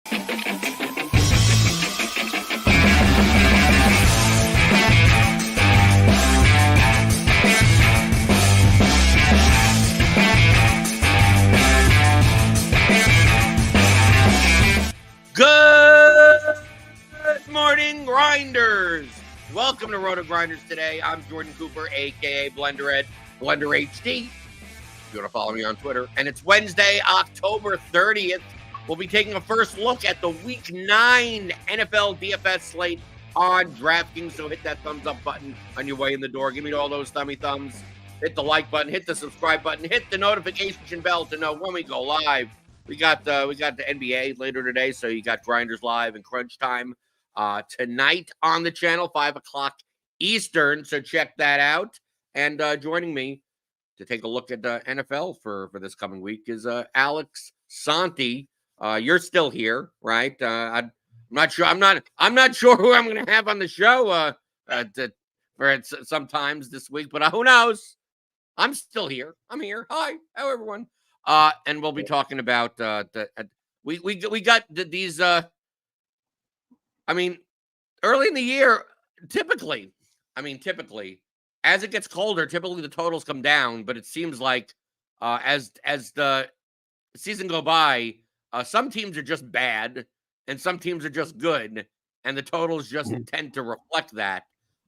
Good morning, Grinders. Welcome to RotoGrinders Today. I'm Jordan Cooper, a.k.a. BlenderHD. If you want to follow me on Twitter. And it's Wednesday, October 30th. We'll be taking a first look at the Week 9 NFL DFS slate on DraftKings. So hit that thumbs up button on your way in the door. Give me all those thummy thumbs. Hit the like button. Hit the subscribe button. Hit the notification bell to know when we go live. We got the NBA later today, so you got Grinders Live and Crunch Time tonight on the channel, 5 o'clock Eastern. So check that out. And joining me to take a look at the NFL for this coming week is Alex Santi. You're still here, right? I'm not sure. I'm not sure who I'm going to have on the show for sometimes this week, but who knows? I'm still here. I'm here. Hi, how everyone? And we'll be talking about we got these. I mean, early in the year, typically, as it gets colder, typically the totals come down. But it seems like as the season go by, some teams are just bad and some teams are just good, and the totals just tend to reflect that.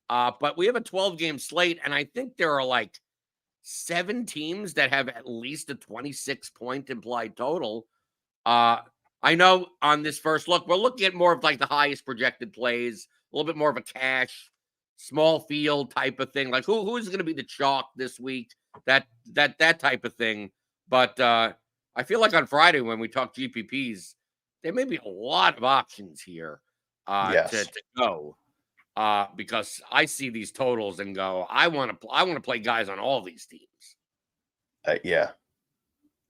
But we have a 12-game slate, and I think there are like 7 teams that have at least a 26-point implied total. I know on this first look, we're looking at more of like the highest projected plays, a little bit more of a cash, small field type of thing. Like who's going to be the chalk this week? That type of thing. But I feel like on Friday when we talk GPPs, there may be a lot of options here to go. Because I see these totals and go, I want to play guys on all these teams. Yeah,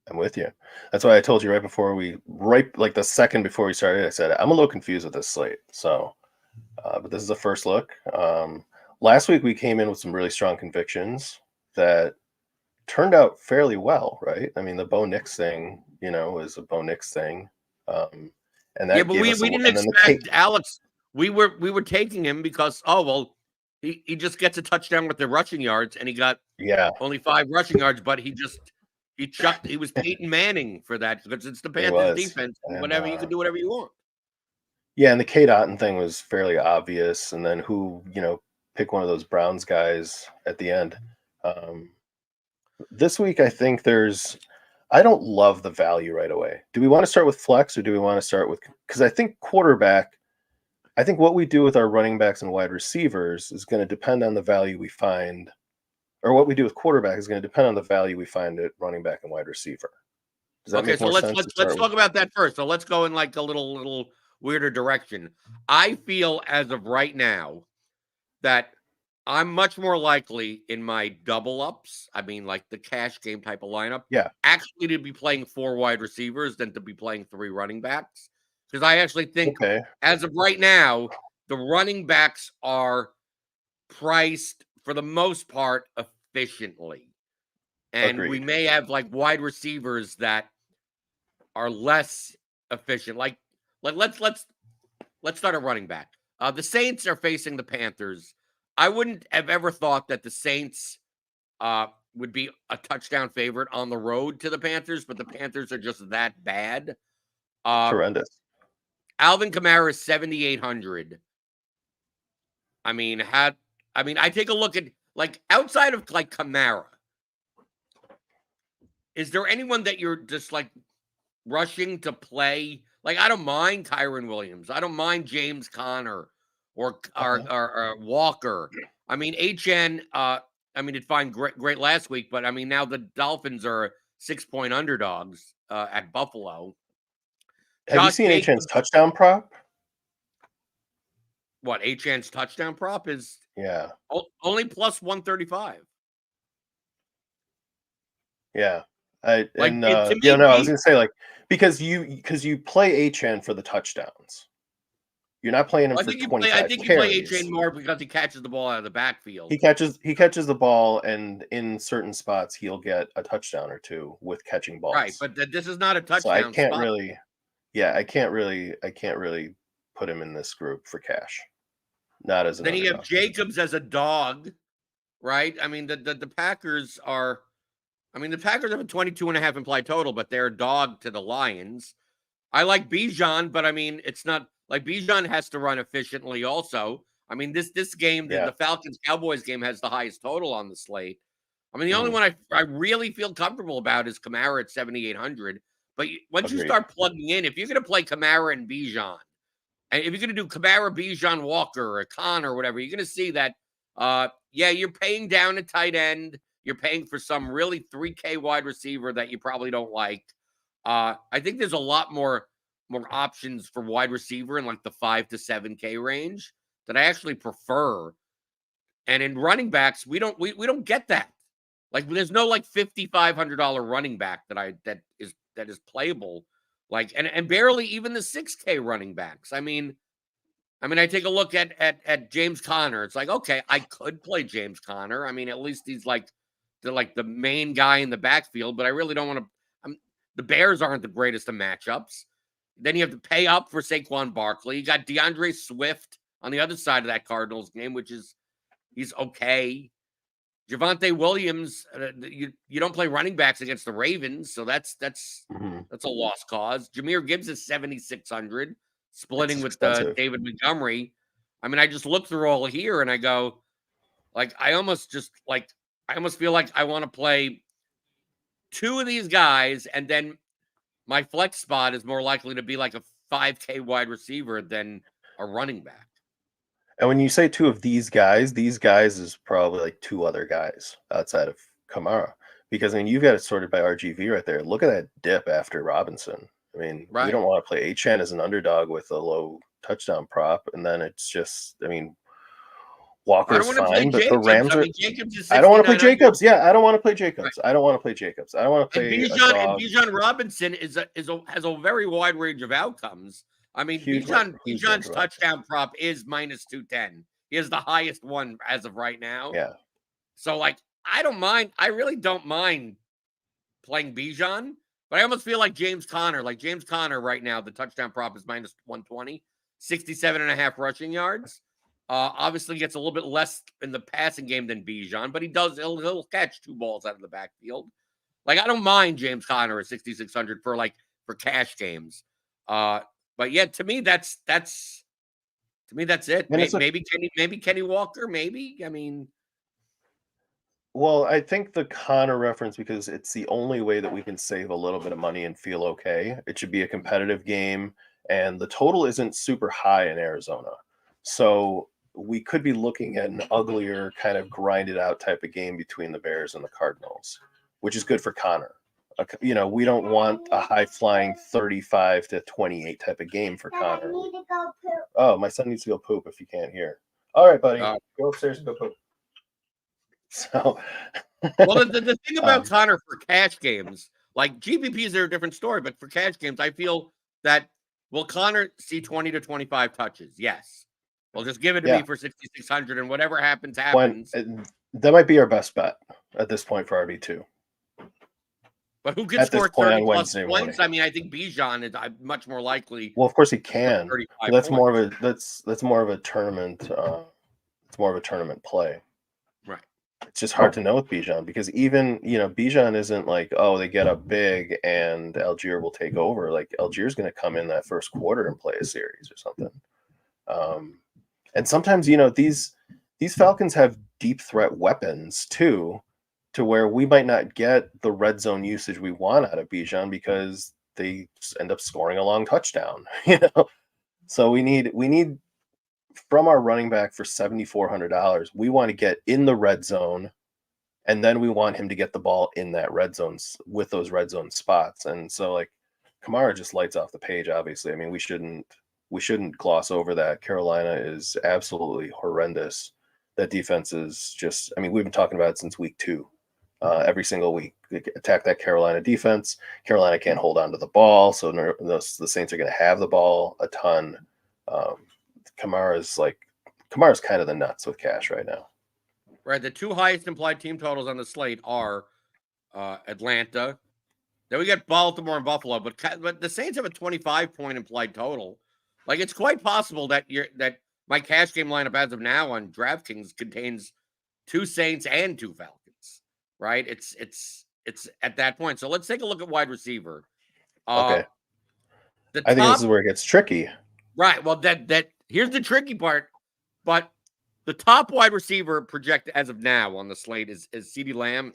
I'm with you. That's why I told you right the second before we started, I said I'm a little confused with this slate. So, but this is a first look. Last week we came in with some really strong convictions that turned out fairly well, right? I mean, the Bo Nix thing, is a Bo Nix thing, and that but we didn't expect Alex. We were taking him because he just gets a touchdown with the rushing yards, and he got only 5 rushing yards, but he was Peyton Manning for that because it's the Panthers defense. And whatever you can do whatever you want. Yeah, and the Kate Otten thing was fairly obvious, and then pick one of those Browns guys at the end. This week I think I don't love the value right away. Do we want to start with flex or do we want to start with, because I think quarterback. I think what we do with our running backs and wide receivers is going to depend on the value we find, or what we do with quarterback is going to depend on the value we find at running back and wide receiver. Does that make more sense? Let's talk about that first. So let's go in like a little weirder direction. I feel as of right now that I'm much more likely in my double ups. I mean, like the cash game type of lineup. Yeah. Actually, to be playing 4 wide receivers than to be playing 3 running backs. Because I actually think, as of right now, the running backs are priced, for the most part, efficiently. And we may have, like, wide receivers that are less efficient. Like let's start a running back. The Saints are facing the Panthers. I wouldn't have ever thought that the Saints would be a touchdown favorite on the road to the Panthers, but the Panthers are just that bad. Horrendous. Alvin Kamara is 7,800. I take a look at, like, outside of like Kamara, is there anyone that you're just like rushing to play? Like, I don't mind Kyron Williams. I don't mind James Conner or Walker. I mean, HN, did fine great last week, but now the Dolphins are 6-point underdogs at Buffalo. Have you seen HN's touchdown prop? What, HN's touchdown prop is? Yeah. Only plus 135. Yeah. I was going to say, like, because you play HN for the touchdowns. You're not playing him for 25 I think you play HN more because he catches the ball out of the backfield. He catches the ball, and in certain spots he'll get a touchdown or two with catching balls. Right, but this is not a touchdown. So I can't really. Yeah, I can't really put him in this group for cash. Not as an Then you have underdog. Jacobs as a dog, right? I mean, the Packers are. I mean, the Packers have a 22.5 implied total, but they're a dog to the Lions. I like Bijan, but I mean, it's not like Bijan has to run efficiently also. I mean, this game, Yeah. the Falcons-Cowboys game has the highest total on the slate. I mean, the only Mhm. one I really feel comfortable about is Kamara at 7,800. But once you Agreed. start plugging in, if you're going to play Kamara and Bijan, and if you're going to do Kamara, Bijan, Walker, or Khan or whatever, you're going to see that, yeah, you're paying down a tight end. You're paying for some really 3K wide receiver that you probably don't like. I think there's a lot more options for wide receiver in like the 5 to 7K range that I actually prefer. And in running backs, we don't get that. Like there's no like $5,500 running back that is playable. Like and barely even the 6K running backs. I mean, I take a look at James Conner. It's like, okay, I could play James Conner. I mean, at least he's like the main guy in the backfield, but I really don't want to. The Bears aren't the greatest of matchups. Then you have to pay up for Saquon Barkley. You got DeAndre Swift on the other side of that Cardinals game, which is he's okay. Javonte Williams, you don't play running backs against the Ravens, so that's a lost cause. Jahmyr Gibbs is 7,600, splitting with David Montgomery. I mean, I just look through all here and I go, like, I almost feel like I want to play two of these guys, and then my flex spot is more likely to be like a 5K wide receiver than a running back. And when you say two of these guys is probably like two other guys outside of Kamara. Because I mean, you've got it sorted by RGV right there. Look at that dip after Robinson. I mean, we don't want to play Achane as an underdog with a low touchdown prop, and then it's just, I mean, Walker's fine, but the Rams are. I don't want to play Jacobs. Yeah, I don't want to play Jacobs. Right. I don't want to play Jacobs. I don't want to play Bijan Robinson has a very wide range of outcomes. I mean, Bijan's touchdown prop is -210. He is the highest one as of right now. Yeah. So, like, I don't mind. I really don't mind playing Bijan, but I almost feel like James Conner. Like, James Conner right now, the touchdown prop is -120, 67.5 rushing yards. Obviously gets a little bit less in the passing game than Bijan, but he'll catch two balls out of the backfield. Like, I don't mind James Conner at 6,600 for cash games. But yeah, to me that's it. Maybe Kenny Walker. Maybe. I mean, well, I think the Conner reference, because it's the only way that we can save a little bit of money and feel okay. It should be a competitive game, and the total isn't super high in Arizona, so we could be looking at an uglier kind of grinded out type of game between the Bears and the Cardinals, which is good for Conner. You know, we don't want a high flying 35 to 28 type of game for Conner. Oh, my son needs to go poop if you can't hear. All right, buddy, go upstairs and go poop. So, well, the thing about Conner for cash games, like GPPs are a different story, but for cash games, I feel that will Conner see 20 to 25 touches? Yes. Well, just give it to me for 6,600, and whatever happens. That might be our best bet at this point for RB2. But who can score 30 plus points? I mean, I think Bijan is much more likely. Well, of course he can. But that's more of a tournament. It's more of a tournament play. Right. It's just hard to know with Bijan, because even, Bijan isn't like, oh, they get up big and Algier will take over. Like, Algier's going to come in that first quarter and play a series or something. And sometimes, these Falcons have deep threat weapons too, to where we might not get the red zone usage we want out of Bijan because they end up scoring a long touchdown. So we need from our running back for $7,400. We want to get in the red zone, and then we want him to get the ball in that red zone with those red zone spots. And so, like, Kamara just lights off the page. Obviously, I mean, we shouldn't gloss over that. Carolina is absolutely horrendous. That defense is just, I mean, we've been talking about it since week 2. Every single week, they attack that Carolina defense. Carolina can't hold on to the ball, so the Saints are going to have the ball a ton. Kamara's kind of the nuts with cash right now. Right. The two highest implied team totals on the slate are Atlanta Then we get Baltimore and Buffalo, but the Saints have a 25-point implied total. Like, it's quite possible that my cash game lineup as of now on DraftKings contains 2 Saints and 2 Falcons. Right? It's at that point. So let's take a look at wide receiver. Okay. I think this is where it gets tricky. Right. Well, that here's the tricky part. But the top wide receiver projected as of now on the slate is CeeDee Lamb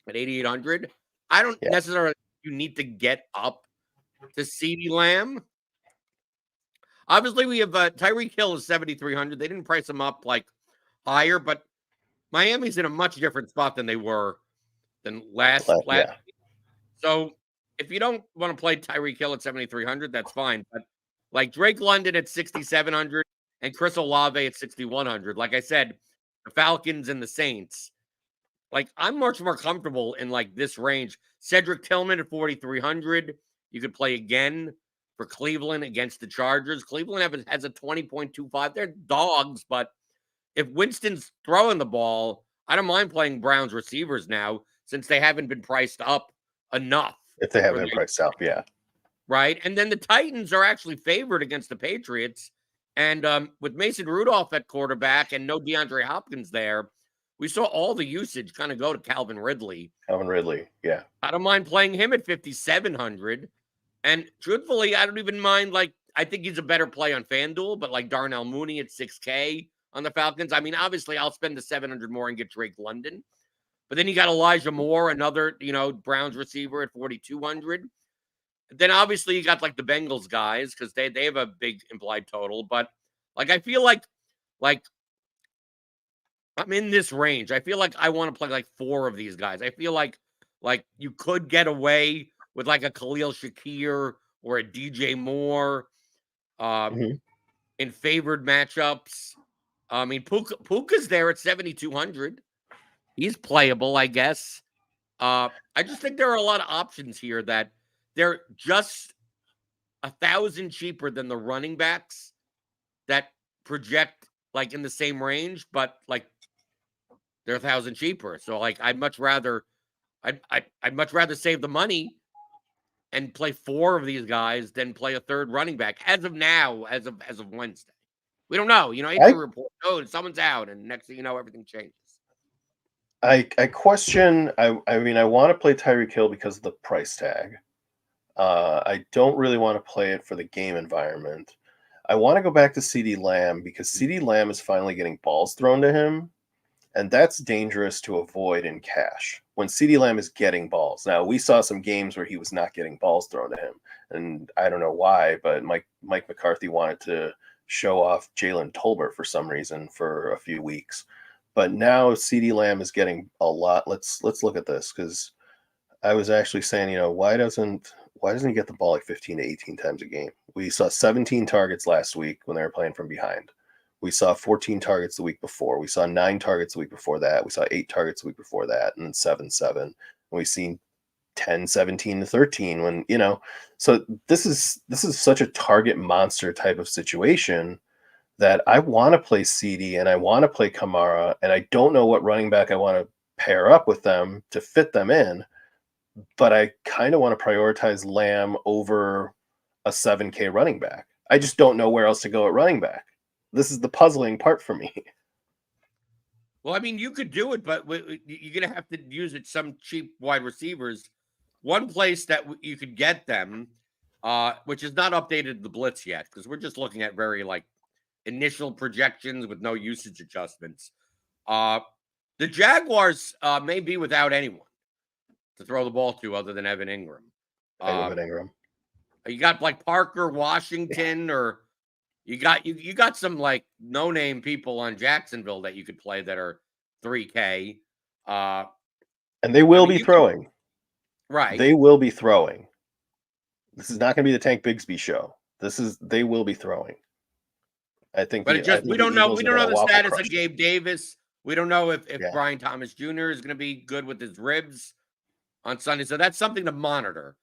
at 8,800. I don't necessarily you need to get up to CeeDee Lamb. Obviously, we have Tyreek Hill is 7,300. They didn't price him up like higher, but Miami's in a much different spot than they were than last. So if you don't want to play Tyreek Hill at 7,300, that's fine. But like Drake London at 6,700 and Chris Olave at 6,100. Like I said, the Falcons and the Saints. Like, I'm much more comfortable in like this range. Cedric Tillman at 4,300. You could play again for Cleveland against the Chargers. Cleveland has a 20.25. They're dogs, but if Winston's throwing the ball, I don't mind playing Browns receivers now since they haven't been priced up enough. If they haven't been priced up, yeah. Right. And then the Titans are actually favored against the Patriots. And with Mason Rudolph at quarterback and no DeAndre Hopkins there, we saw all the usage kind of go to Calvin Ridley. Yeah. I don't mind playing him at 5,700. And truthfully, I don't even mind, like, I think he's a better play on FanDuel, but like Darnell Mooney at 6K on the Falcons. I mean, obviously, I'll spend the 700 more and get Drake London. But then you got Elijah Moore, another, Browns receiver at 4,200. Then obviously you got like the Bengals guys because they have a big implied total. But like I feel like I'm in this range. I feel like I want to play like 4 of these guys. I feel like you could get away with like a Khalil Shakir or a DJ Moore in favored matchups. I mean, Puka's there at 7,200. He's playable, I guess. I just think there are a lot of options here that they're just 1,000 cheaper than the running backs that project like in the same range, but like they're 1,000 cheaper. So like I'd much rather save the money and play 4 of these guys than play a third running back as of now, as of Wednesday. We don't know. Injury report. Oh, someone's out, and next thing you know, everything changes. I question. I mean, I want to play Tyreek Hill because of the price tag. I don't really want to play it for the game environment. I want to go back to CeeDee Lamb because CeeDee Lamb is finally getting balls thrown to him, and that's dangerous to avoid in cash when CeeDee Lamb is getting balls. Now, we saw some games where he was not getting balls thrown to him, and I don't know why, but Mike McCarthy wanted to show off Jalen Tolbert for some reason for a few weeks. But now CeeDee Lamb is getting a lot. Let's look at this because I was actually saying, why doesn't he get the ball like 15 to 18 times a game? We saw 17 targets last week when they were playing from behind. We saw 14 targets the week before. We saw 9 targets the week before that. We saw 8 targets the week before that, and then 7. And we've seen 10, 17 to 13 when, so this is such a target monster type of situation that I want to play CD and I want to play Kamara, and I don't know what running back I want to pair up with them to fit them in, but I kind of want to prioritize Lamb over a 7K running back. I just don't know where else to go at running back. This is the puzzling part for me. Well, I mean, you could do it, but you're going to have to use it some cheap wide receivers. One place that you could get them, which is not updated the blitz yet, because we're just looking at very like initial projections with no usage adjustments. The Jaguars may be without anyone to throw the ball to other than Evan Ingram. You got like Parker Washington, or you got some like no-name people on Jacksonville that you could play that are 3K. And they will be throwing. Right. They will be throwing. This is not going to be the Tank Bigsby show. They will be throwing. I think, but we don't know. We don't know the status of Gabe Davis. We don't know if Brian Thomas Jr. is going to be good with his ribs on Sunday. So that's something to monitor.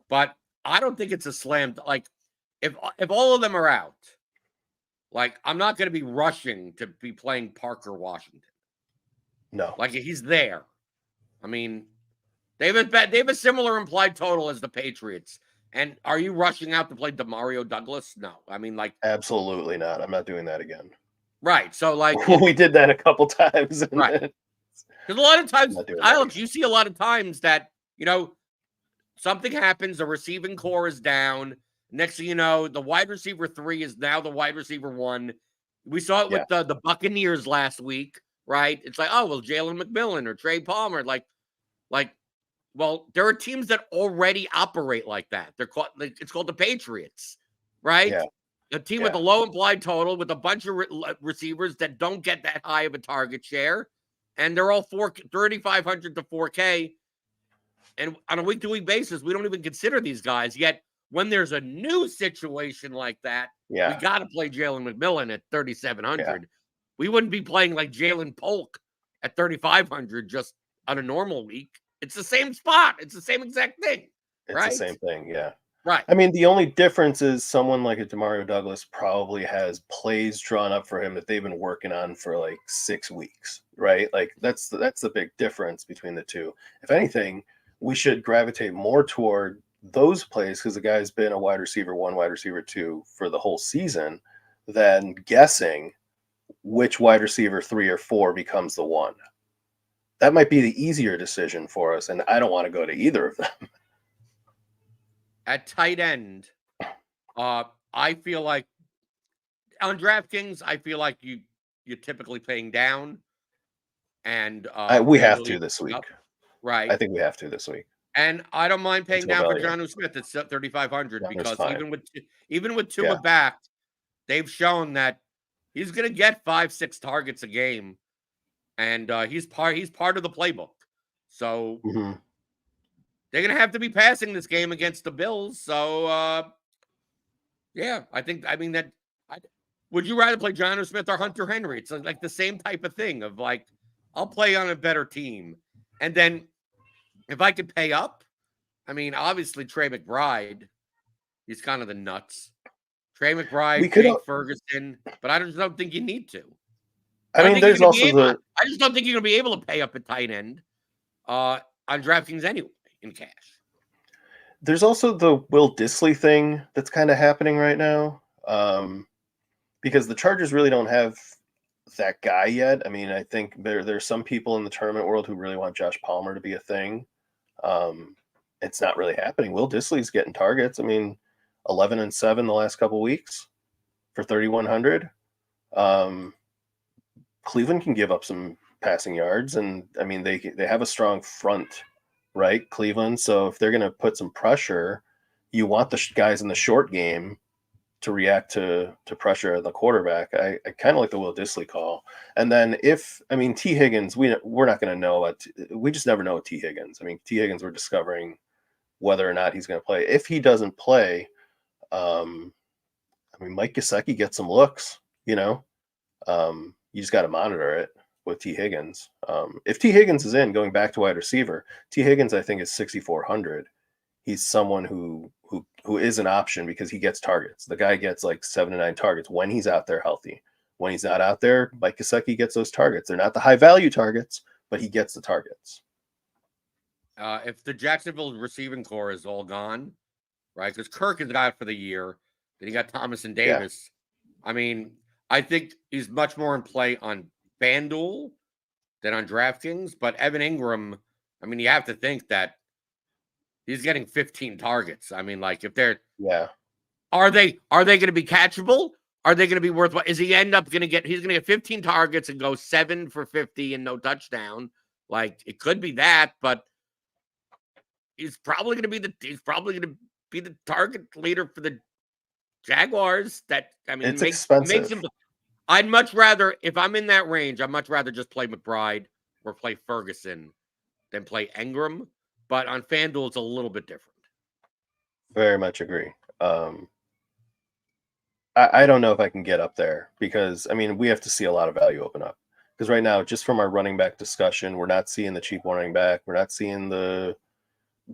But I don't think it's a slam. Like if all of them are out, like I'm not going to be rushing to be playing Parker Washington. No, like he's there. I mean, They have a similar implied total as the Patriots. And are you rushing out to play Demario Douglas? No. I mean, like, absolutely not. I'm not doing that again. Right. So, like, we did that a couple times. Right. Because a lot of times, Alex, again. you see a lot of times that, something happens, the receiving core is down. Next thing you know, the wide receiver 3 is now the wide receiver 1. We saw it with the Buccaneers last week, right? It's like, oh, well, Jalen McMillan or Trey Palmer, well, there are teams that already operate like that. It's called the Patriots, right? Yeah. A team with a low implied total with a bunch of receivers that don't get that high of a target share, and they're all 3,500 to 4K. And on a week-to-week basis, we don't even consider these guys. Yet, when there's a new situation like that, we got to play Jalen McMillan at 3,700. Yeah. We wouldn't be playing like Jalen Polk at 3,500 just on a normal week. It's the same spot. It's the same exact thing. It's the same thing, yeah. Right. I mean, the only difference is someone like a Demario Douglas probably has plays drawn up for him that they've been working on for like 6 weeks, right? Like that's the big difference between the two. If anything, we should gravitate more toward those plays because the guy's been a wide receiver 1, wide receiver 2 for the whole season than guessing which wide receiver 3 or 4 becomes the 1. That might be the easier decision for us, and I don't want to go to either of them. At tight end, I feel like on DraftKings, I feel like you're typically paying down, and we have to this week, right? I think we have to this week, and I don't mind paying down for Jonnu Smith at 3,500 because even with Tua back, they've shown that he's going to get 5-6 targets a game, and he's part of the playbook. So. Mm-hmm. They're going to have to be passing this game against the Bills. So, would you rather play Jonnu Smith or Hunter Henry? It's like the same type of thing of like, I'll play on a better team. And then if I could pay up, I mean, obviously Trey McBride, he's kind of the nuts. Trey McBride, Jake Ferguson, but I just don't think you need to. I just don't think you're going to be able to pay up a tight end on DraftKings anyway. In cash. There's also the Will Dissly thing that's kind of happening right now, because the Chargers really don't have that guy yet. I mean, I think there's some people in the tournament world who really want Josh Palmer to be a thing. It's not really happening. Will Dissly's getting targets. I mean, 11-7 the last couple weeks for 3,100. Cleveland can give up some passing yards, and I mean they have a strong front. Right, Cleveland. So if they're going to put some pressure, you want the guys in the short game to react to pressure of the quarterback. I kind of like the Will Dissly call. And then T. Higgins, we're not going to know. We just never know with T. Higgins. I mean, T. Higgins, we're discovering whether or not he's going to play. If he doesn't play, Mike Gesicki gets some looks. You just got to monitor it. With T. Higgins. If T. Higgins is in, going back to wide receiver, T. Higgins, I think, is 6,400. He's someone who is an option because he gets targets. The guy gets like 7 to 9 targets when he's out there healthy. When he's not out there, Mike Gesicki gets those targets. They're not the high value targets, but he gets the targets. If the Jacksonville receiving core is all gone, right? Because Kirk is out for the year. Then you got Thomas and Davis. Yeah. I mean, I think he's much more in play on FanDuel than on DraftKings, but Evan Ingram, I mean, you have to think that he's getting 15 targets. I mean, like if they're are they going to be catchable? Are they going to be worthwhile? Is he end up going to get? He's going to get 15 targets and go 7 for 50 and no touchdown. Like it could be that, but he's probably going to be the target leader for the Jaguars. That it's expensive. I'd much rather, if I'm in that range, I'd much rather just play McBride or play Ferguson than play Ingram. But on FanDuel, it's a little bit different. Very much agree. I don't know if I can get up there because, we have to see a lot of value open up. Because right now, just from our running back discussion, we're not seeing the cheap running back. We're not seeing the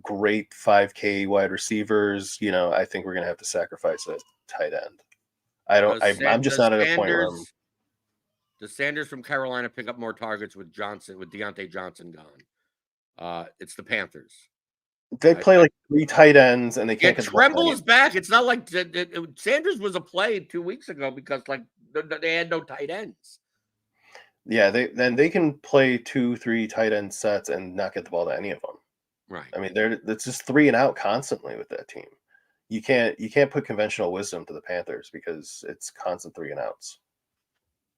great 5K wide receivers. I think we're going to have to sacrifice a tight end. I'm just not at a point where Does Sanders from Carolina pick up more targets with Deontay Johnson gone? It's the Panthers. They play like 3 tight ends, and they can't get the ball. Tremble is back. It's not like Sanders was a play 2 weeks ago because like they had no tight ends. Yeah, they can play 2-3 tight end sets and not get the ball to any of them. Right. I mean, it's just 3 and out constantly with that team. You can't put conventional wisdom to the Panthers because it's constant 3 and outs.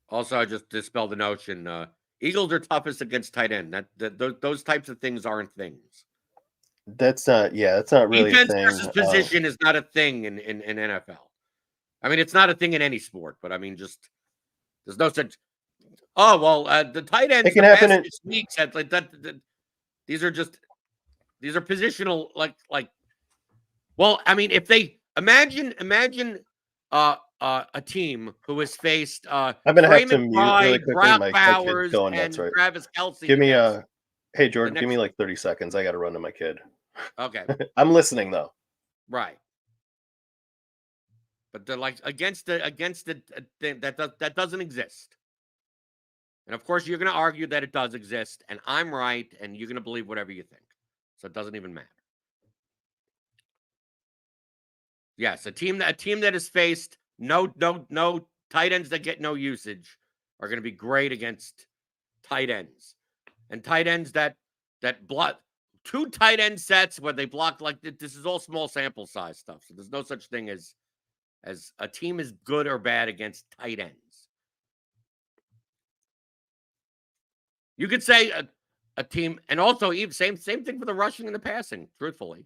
Also, I just dispelled the notion. Eagles are toughest against tight end. Those types of things aren't things. That's not really Defense a thing. versus position is not a thing in NFL. I mean, it's not a thing in any sport, but I mean, just there's no such. Oh well, the tight ends. It can happen in weeks. Like that. These are positional. Like. Well, I mean, if they imagine a team who has faced I'm gonna have to mute really quickly. Brock My Bowers kid's going and nuts, right? Travis Kelce. Give me hey Jordan, give me like 30 seconds. I got to run to my kid. Okay. I'm listening though. Right. But they're like against the thing that doesn't exist. And of course, you're going to argue that it does exist, and I'm right, and you're going to believe whatever you think. So it doesn't even matter. Yes, a team that has faced no tight ends that get no usage are going to be great against tight ends, and tight ends that block 2 tight end sets where they block like this is all small sample size stuff. So there's no such thing as a team is good or bad against tight ends. You could say a team, and also even same thing for the rushing and the passing. Truthfully,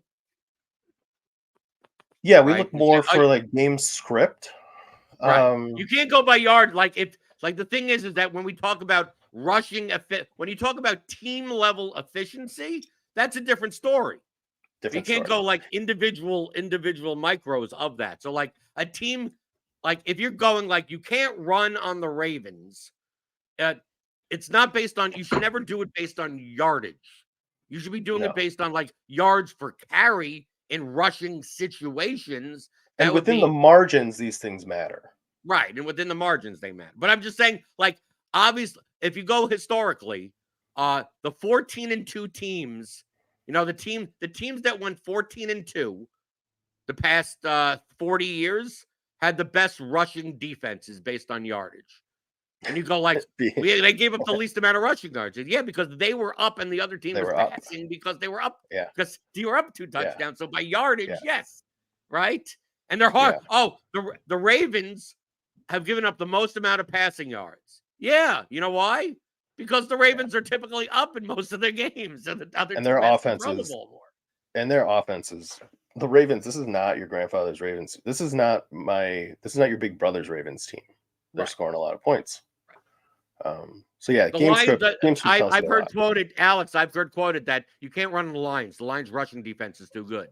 yeah, we look more for like game script. Right. You can't go by yard. Like the thing is that when we talk about rushing, when you talk about team level efficiency, that's a different story. You can't go like individual micros of that. So like a team, like if you're going like you can't run on the Ravens, it's not based on. You should never do it based on yardage. You should be doing it based on like yards per carry in rushing situations. And within the margins, these things matter. Right. And within the margins, they matter. But I'm just saying, like, obviously, if you go historically, the 14-2 teams, the teams that went 14-2 the past 40 years had the best rushing defenses based on yardage. And you go like, they gave up the least amount of rushing yards. Yeah, because they were up and the other team was passing because they were up. Yeah. Because you were up 2 touchdowns. Yeah. So by yardage, yes. Right? And they're hard. Yeah. Oh, the Ravens have given up the most amount of passing yards. Yeah. You know why? Because the Ravens are typically up in most of their games. And their offenses. Their offenses. The Ravens, this is not your grandfather's Ravens. This is not your big brother's Ravens team. They're scoring a lot of points. So yeah, game script. I've heard quoted, Alex. I've heard quoted that you can't run the Lions. The Lions' rushing defense is too good.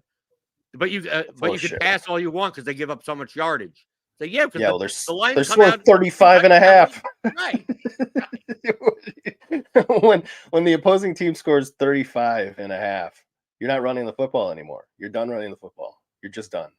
But you can pass all you want because they give up so much yardage. So yeah, because the Lions they're scoring 35.5. Right. when the opposing team scores 35.5, you're not running the football anymore. You're done running the football. You're just done.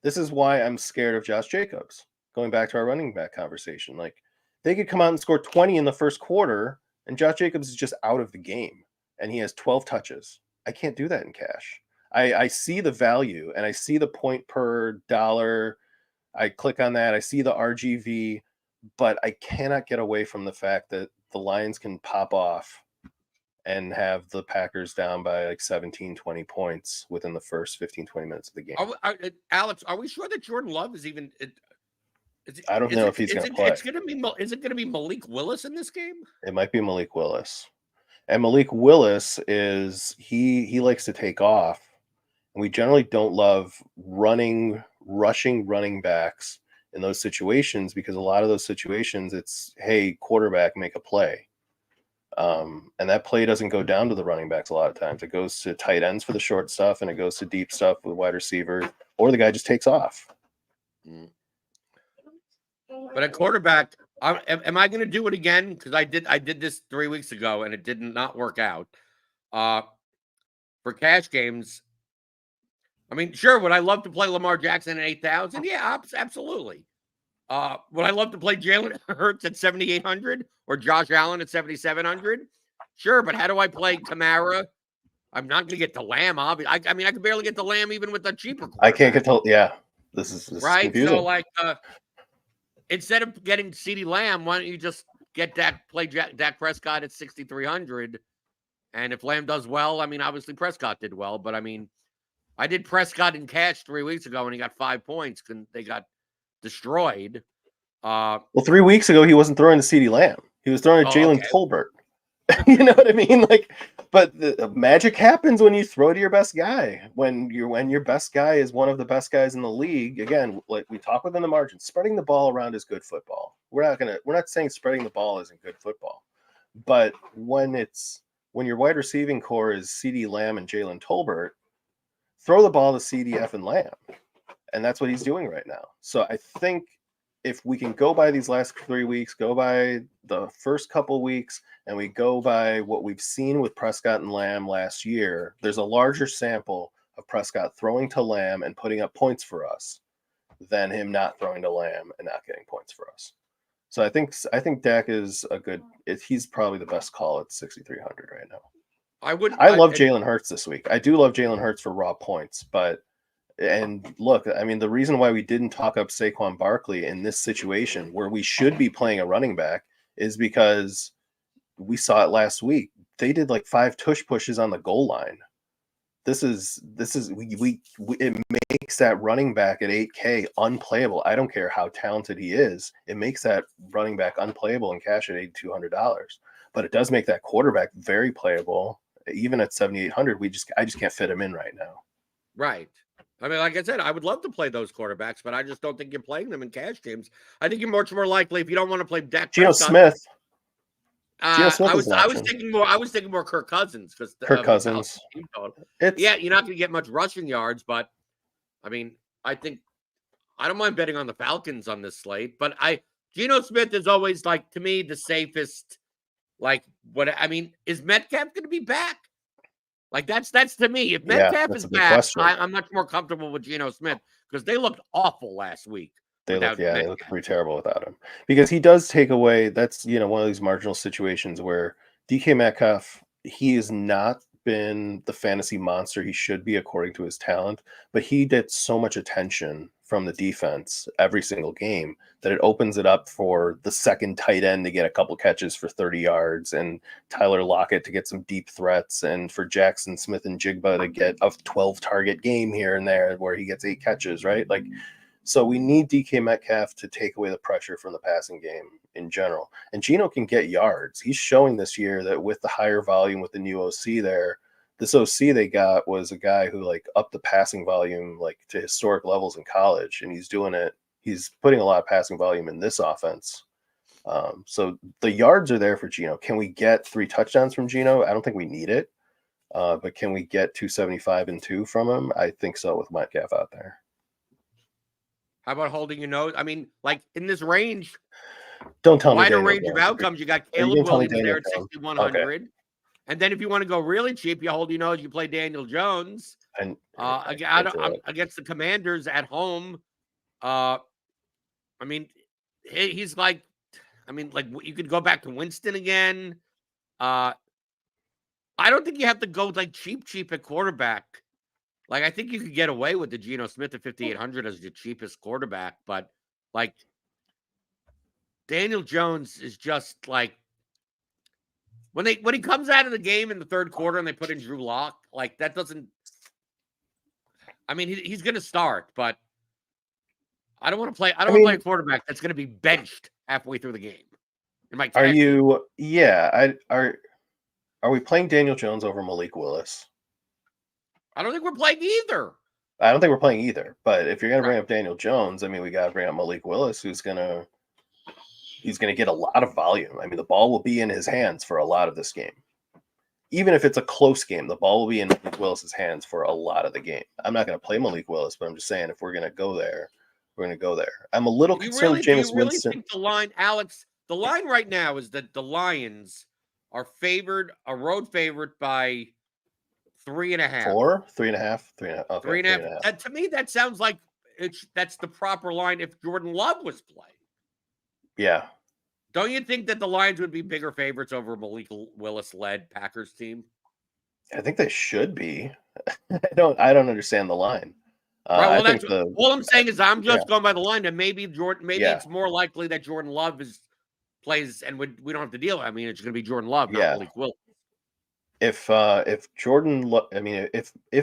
This is why I'm scared of Josh Jacobs. Going back to our running back conversation, like they could come out and score 20 in the first quarter, and Josh Jacobs is just out of the game, and he has 12 touches. I can't do that in cash. I see the value, and I see the point per dollar. I click on that. I see the RGV, but I cannot get away from the fact that the Lions can pop off and have the Packers down by like 17, 20 points within the first 15, 20 minutes of the game. Alex, are we sure that Jordan Love is even... I don't know if he's going to play. Is it going to be Malik Willis in this game? It might be Malik Willis. And Malik Willis he likes to take off. And we generally don't love rushing running backs in those situations because a lot of those situations it's, hey, quarterback, make a play. And that play doesn't go down to the running backs a lot of times. It goes to tight ends for the short stuff, and it goes to deep stuff with wide receiver, or the guy just takes off. But at quarterback, am I going to do it again? Because I did this 3 weeks ago, and it did not work out. For cash games, I mean, sure, would I love to play Lamar Jackson at 8,000? Yeah, absolutely. Would I love to play Jalen Hurts at 7,800 or Josh Allen at 7,700? Sure, but how do I play Kamara? I'm not going to get the Lamb, obviously. I mean, I can barely get the Lamb even with the cheaper quarterback. I can't get to, yeah. This is right? confusing. So, like, instead of getting CeeDee Lamb, why don't you just get Dak Prescott at 6,300? And if Lamb does well, I mean, obviously Prescott did well, but I mean, I did Prescott in cash 3 weeks ago and he got 5 points and they got destroyed. Well, 3 weeks ago, he wasn't throwing to CeeDee Lamb. He was throwing to Jalen Tolbert. You know what I mean? Like, but the magic happens when you throw to your best guy. When your best guy is one of the best guys in the league. Again, like we talk within the margin, spreading the ball around is good football. We're not saying spreading the ball isn't good football. But when your wide receiving core is CeeDee Lamb and Jalen Tolbert, throw the ball to CeeDee and Lamb. And that's what he's doing right now. So I think if we can go by these last 3 weeks, go by the first couple weeks, and we go by what we've seen with Prescott and Lamb last year, there's a larger sample of Prescott throwing to Lamb and putting up points for us than him not throwing to Lamb and not getting points for us. So I think Dak is he's probably the best call at 6,300 right now. I love Jalen Hurts this week. I do love Jalen Hurts for raw points, and look, I mean, the reason why we didn't talk up Saquon Barkley in this situation where we should be playing a running back is because we saw it last week. They did like 5 tush pushes on the goal line. It makes that running back at 8K unplayable. I don't care how talented he is. It makes that running back unplayable in cash at $8,200. But it does make that quarterback very playable. Even at 7,800, I just can't fit him in right now. Right. I mean, like I said, I would love to play those quarterbacks, but I just don't think you're playing them in cash games. I think you're much more likely if you don't want to play Dak Geno Prescott. Smith. I was thinking more Kirk Cousins because Kirk Cousins. Yeah, you're not going to get much rushing yards, but I mean, I don't mind betting on the Falcons on this slate, but Geno Smith is always like to me the safest. Like is Metcalf going to be back? Like that's to me. If Metcalf is back, I'm much more comfortable with Geno Smith because they looked awful last week. They look pretty terrible without him because he does take away. That's one of these marginal situations where DK Metcalf, he has not been the fantasy monster he should be according to his talent, but he gets so much attention from the defense every single game that it opens it up for the second tight end to get a couple catches for 30 yards and Tyler Lockett to get some deep threats and for Jackson Smith and Jigba to get a 12 target game here and there where he gets 8 catches, right? Like, so we need DK Metcalf to take away the pressure from the passing game in general. And Geno can get yards. He's showing this year that with the higher volume with the new OC there, this OC they got was a guy who like upped the passing volume like to historic levels in college, and he's doing it. He's putting a lot of passing volume in this offense. So the yards are there for Geno. Can we get 3 touchdowns from Geno? I don't think we need it, but can we get 275 and 2 from him? I think so with Metcalf out there. How about holding your nose? I mean, like in this range, don't tell me wider range of outcomes. You got Caleb Williams there at 6,100. Okay. And then if you want to go really cheap, you hold your nose, you play Daniel Jones against the Commanders at home. I mean, he's like, you could go back to Winston again. I don't think you have to go like cheap at quarterback. Like, I think you could get away with the Geno Smith at 5,800 as your cheapest quarterback. But, like, Daniel Jones is just, like, when he comes out of the game in the third quarter and they put in Drew Lock, like, that doesn't – I mean, he's going to start, but I don't want to play – play a quarterback that's going to be benched halfway through the game. Are we playing Daniel Jones over Malik Willis? I don't think we're playing either. I don't think we're playing either. But if you're going to bring up Daniel Jones, I mean, we got to bring up Malik Willis, he's going to get a lot of volume. I mean, the ball will be in his hands for a lot of this game. Even if it's a close game, the ball will be in Malik Willis's hands for a lot of the game. I'm not going to play Malik Willis, but I'm just saying if we're going to go there, we're going to go there. I'm a little concerned with Jameis Winston. Think the line, Alex, the line right now is that the Lions are a road favorite by 3.5. 4? 3.5? 3.5. Okay, 3.5. To me, that sounds like that's the proper line if Jordan Love was playing. Yeah. Don't you think that the Lions would be bigger favorites over Malik Willis-led Packers team? I think they should be. I don't understand the line. Right. Well, I think all I'm saying is I'm just yeah. going by the line, and maybe Yeah. it's more likely that Jordan Love plays, and we don't have to deal. I mean, it's going to be Jordan Love, not Malik Willis. If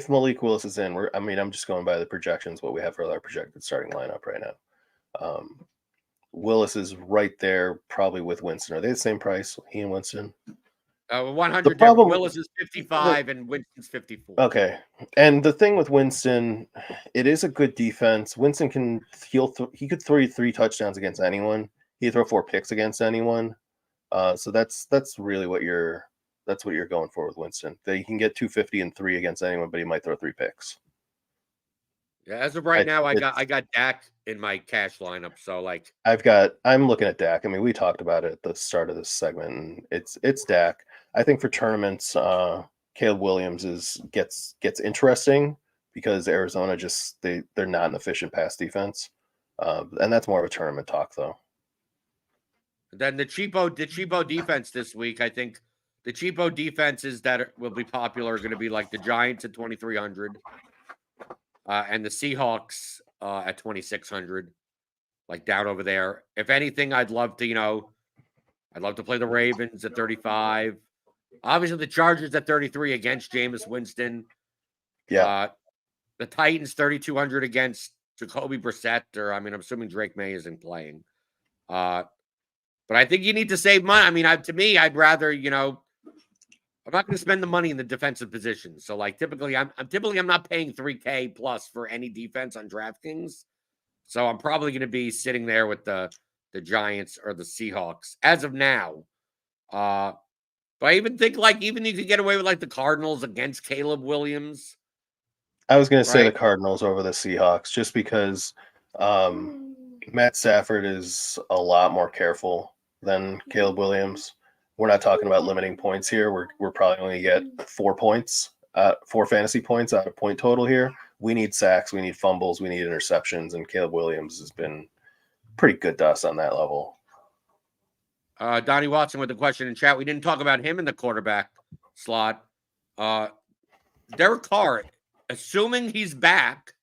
Malik Willis is in, I'm just going by the projections, what we have for our projected starting lineup right now. Willis is right there, probably with Winston. Are they the same price? He and Winston? 100. Willis is 55 and Winston's 54. Okay, and the thing with Winston, it is a good defense. Winston he could throw you 3 touchdowns against anyone. He could throw 4 picks against anyone. So that's really what you're going for with Winston. That he can get 250 and 3 against anyone, but he might throw 3 picks. Yeah, as of right now, I got Dak in my cash lineup. So like I'm looking at Dak. I mean, we talked about it at the start of this segment, and it's Dak. I think for tournaments, Caleb Williams gets interesting because Arizona they're not an efficient pass defense, and that's more of a tournament talk though. Then the cheapo defense this week, I think the cheapo defenses that will be popular are going to be like the Giants at 2,300, and the Seahawks at 2,600, like down over there. If anything, I'd love to play the Ravens at 35. Obviously, the Chargers at 33 against Jameis Winston. Yeah. The Titans 3,200 against Jacoby Brissett, I'm assuming Drake May isn't playing. But I think you need to save money. I mean, to me, I'd rather, I'm not going to spend the money in the defensive position. So, like, typically, I'm not paying $3K plus for any defense on DraftKings. So I'm probably going to be sitting there with the Giants or the Seahawks as of now. But I even think even you could get away with like the Cardinals against Caleb Williams. I was going to say the Cardinals over the Seahawks just because Matt Stafford is a lot more careful than Caleb Williams. We're not talking about limiting points here. We're probably going to get 4 points, 4 fantasy points out of point total here. We need sacks, we need fumbles, we need interceptions, and Caleb Williams has been pretty good to us on that level. Donnie Watson with the question in chat. We didn't talk about him in the quarterback slot. Derek Carr, assuming he's back,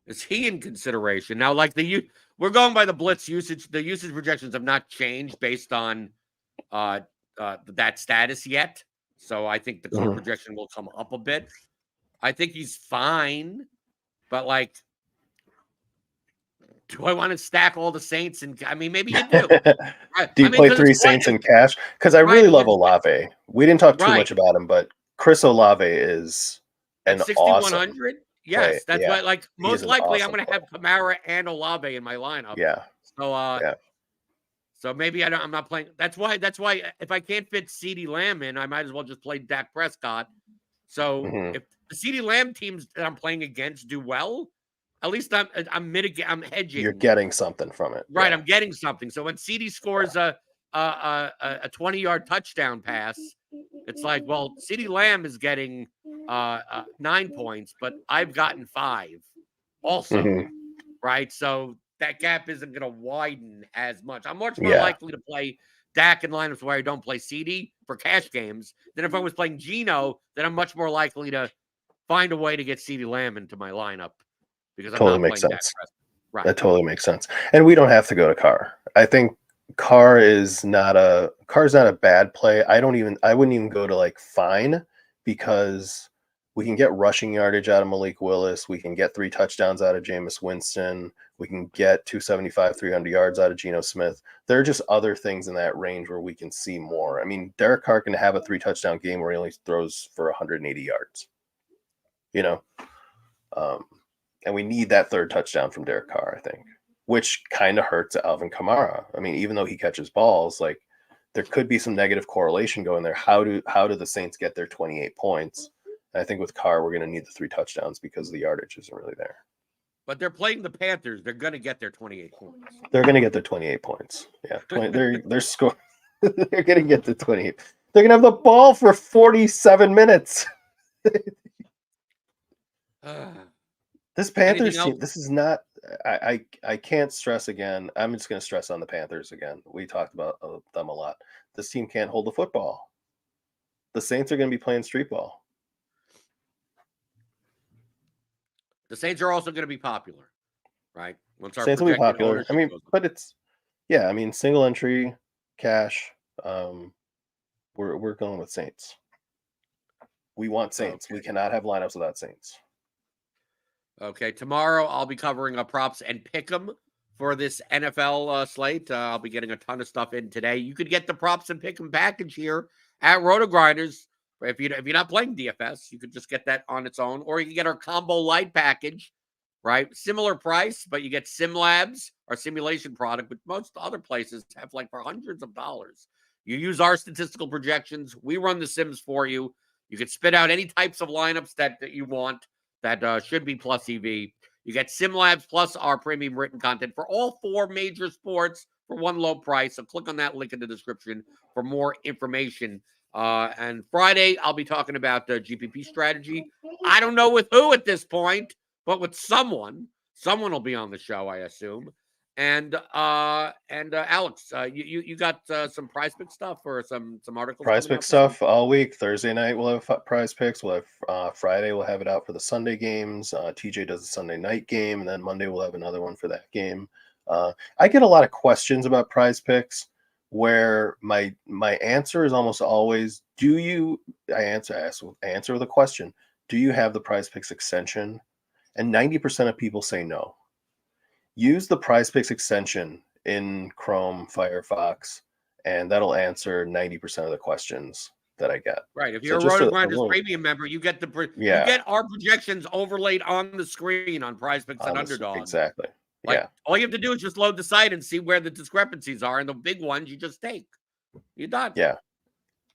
is he in consideration? Now, like we're going by the blitz usage. The usage projections have not changed based on that status yet. So I think the core projection will come up a bit. I think he's fine, but like, do I want to stack all the Saints? And I mean, maybe you do. Do you play 3 Saints in cash? Because I really love Olave. We didn't talk too much about him, but Chris Olave is an 6,100. Yes, play. That's why. Like most likely, I'm going to have Kamara and Olave in my lineup. Yeah. So, so maybe I'm not playing. That's why. If I can't fit CeeDee Lamb in, I might as well just play Dak Prescott. So if the CeeDee Lamb teams that I'm playing against do well, at least I'm hedging. You're getting something from it. Right, I'm getting something. So when CD scores a 20-yard touchdown pass, it's like, well, CeeDee Lamb is getting 9 points, but I've gotten 5 also. Right? So that gap isn't going to widen as much. I'm much more likely to play Dak in lineups where I don't play CD for cash games than if I was playing Geno, then I'm much more likely to find a way to get CeeDee Lamb into my lineup. Because totally makes sense. Right. That totally makes sense. And we don't have to go to Carr. I think Carr's not a bad play. I wouldn't even go to like fine because we can get rushing yardage out of Malik Willis. We can get 3 touchdowns out of Jameis Winston. We can get 275, 300 yards out of Geno Smith. There are just other things in that range where we can see more. I mean, Derek Carr can have a 3 touchdown game where he only throws for 180 yards. And we need that 3rd touchdown from Derek Carr, I think, which kind of hurts Alvin Kamara. I mean, even though he catches balls, like there could be some negative correlation going there. How do the Saints get their 28 points? And I think with Carr, we're going to need the 3 touchdowns because the yardage isn't really there. But they're playing the Panthers. They're going to get their 28 points. They're going to get their 28 points. Yeah, they're score. They're going to get the 28. They're going to have the ball for 47 minutes. This Panthers team, this is not. I can't stress again. I'm just going to stress on the Panthers again. We talked about them a lot. This team can't hold the football. The Saints are going to be playing street ball. The Saints are also going to be popular, right? Once our Saints will be projected popular. ownership I mean, goes up. but it's single entry, cash. We're going with Saints. We want Saints. Okay. We cannot have lineups without Saints. Okay, tomorrow I'll be covering props and pick'em for this NFL slate. I'll be getting a ton of stuff in today. You could get the props and pick'em package here at RotoGrinders. If you're not playing DFS, you could just get that on its own, or you can get our combo light package, right? Similar price, but you get SimLabs, our simulation product, but most other places have like for hundreds of dollars. You use our statistical projections. We run the sims for you. You can spit out any types of lineups that you want that should be plus EV. You get SimLabs plus our premium written content for all 4 major sports for one low price. So click on that link in the description for more information. And Friday, I'll be talking about the GPP strategy. I don't know with who at this point, but with someone. Someone will be on the show, I assume. And Alex, you got some prize pick stuff or some articles? Prize pick stuff all week. Thursday night we'll have prize picks. We'll have Friday we'll have it out for the Sunday games. TJ does a Sunday night game, and then Monday we'll have another one for that game. I get a lot of questions about prize picks where my answer is almost always, I answer with a question. Do you have the prize picks extension? And 90% of people say no. Use the prize picks extension in Chrome, Firefox, and that'll answer 90% of the questions that I get. Right. If you're a RotoGrinders premium member, you get you get our projections overlaid on the screen on prize picks and Underdog. Exactly. All you have to do is just load the site and see where the discrepancies are, and the big ones you just take. You're done. Yeah.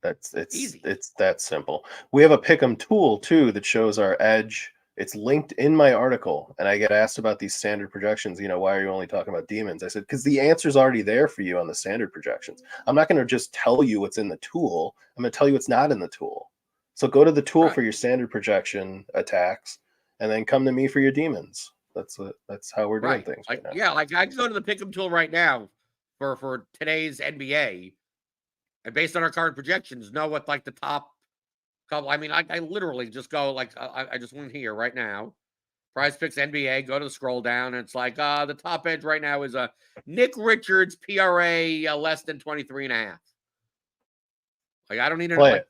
It's easy. It's that simple. We have a pick'em tool too that shows our edge. It's linked in my article, and I get asked about these standard projections. Why are you only talking about demons? I said, because the answer's already there for you on the standard projections. I'm not going to just tell you what's in the tool. I'm going to tell you what's not in the tool. So go to the tool for your standard projection attacks, and then come to me for your demons. That's how we're doing things right now. Yeah, like I can go to the pick'em tool right now for today's NBA, and based on our current projections, know what like the top couple. I mean, I literally just go like I just went here right now. Prize Picks NBA. Go to the scroll down, and it's like the top edge right now is a Nick Richards PRA less than 23.5. Like I don't need to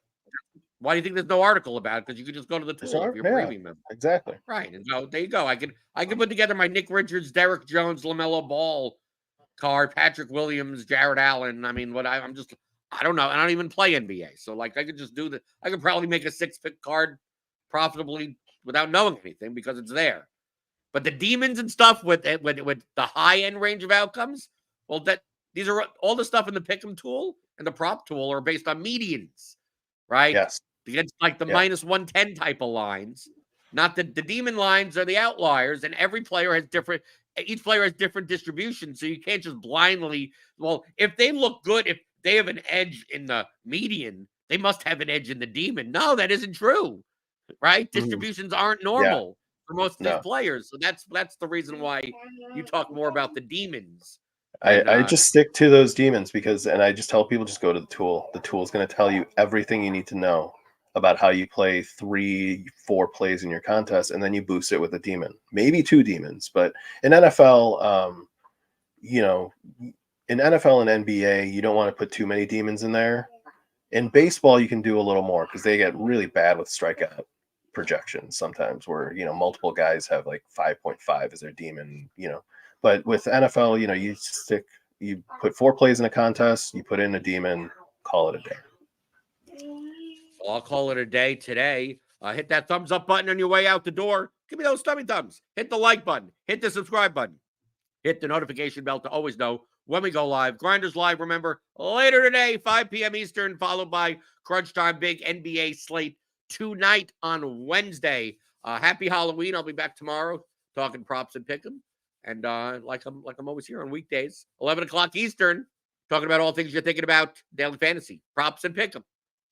why do you think there's no article about it? Because you can just go to the tool if you're a premium member. Exactly. Right, and so there you go. I can put together my Nick Richards, Derek Jones, LaMelo Ball card, Patrick Williams, Jared Allen. I mean, I don't know. I don't even play NBA. So, like, I could just do I could probably make a 6-pick card profitably without knowing anything because it's there. But the demons and stuff with the high-end range of outcomes, well, these are all the stuff in the pick'em tool and the prop tool are based on medians, right? Yes. Against, like, the minus 110 type of lines. Not the demon lines are the outliers, and each player has different distributions, so you can't just blindly, if they look good, if they have an edge in the median, they must have an edge in the demon. No, that isn't true, right? Distributions aren't normal for most of these players. So that's the reason why you talk more about the demons. I just stick to those demons and I just tell people just go to the tool. The tool is going to tell you everything you need to know about how you play 3-4 plays in your contest, and then you boost it with a demon, maybe 2 demons. But in NFL, in NFL and NBA, you don't want to put too many demons in there. In baseball, you can do a little more because they get really bad with strikeout projections sometimes where, multiple guys have like 5.5 as their demon, But with NFL, you put 4 plays in a contest, you put in a demon, call it a day. Well, I'll call it a day today. Hit that thumbs up button on your way out the door. Give me those tummy thumbs. Hit the like button. Hit the subscribe button. Hit the notification bell to always know when we go live. Grinders Live, remember, later today, 5 p.m. Eastern, followed by Crunch Time Big NBA Slate tonight on Wednesday. Happy Halloween. I'll be back tomorrow talking props and pick'em. And like I'm always here on weekdays, 11 o'clock Eastern, talking about all things you're thinking about daily fantasy, props and pick'em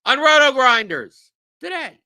on RotoGrinders Today.